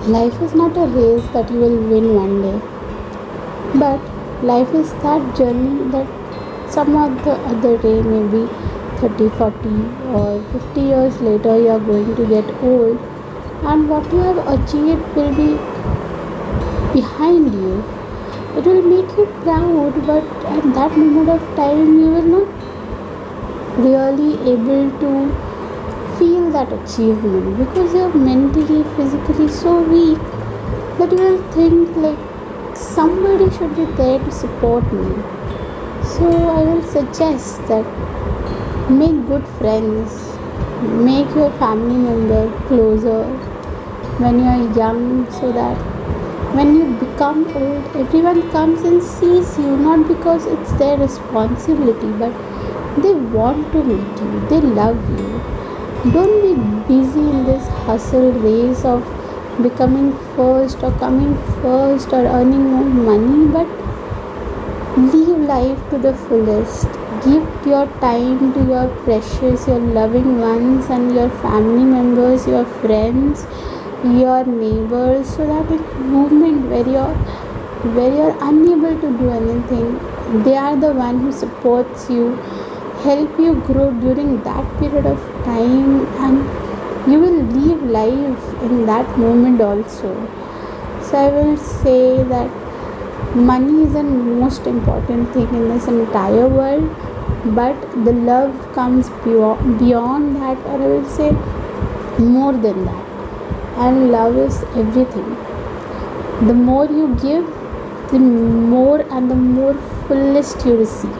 Life is not a race that you will win one day, but life is that journey that some of the other day, maybe 30, 40, or 50 years later, you are going to get old, and what you have achieved will be behind you. It will make you proud, but at that moment of time, you will not really able to feel that achievement because you're mentally, physically so weak that you will think like somebody should be there to support me. So I will suggest that make good friends, make your family member closer when you are young, so that when you become old, everyone comes and sees you, not because it's their responsibility, but they want to meet you, they love you. Don't be busy in this hustle race of becoming first or coming first or earning more money, but live life to the fullest. Give your time to your precious, your loving ones, and your family members, your friends, your neighbors, so that in moment where you're unable to do anything, they are the one who supports you, help you grow during that period of time, and you will live life in that moment also. So I will say that money is the most important thing in this entire world, but the love comes beyond that, or I will say more than that. And love is everything. The more you give, the more and the more fullest you receive.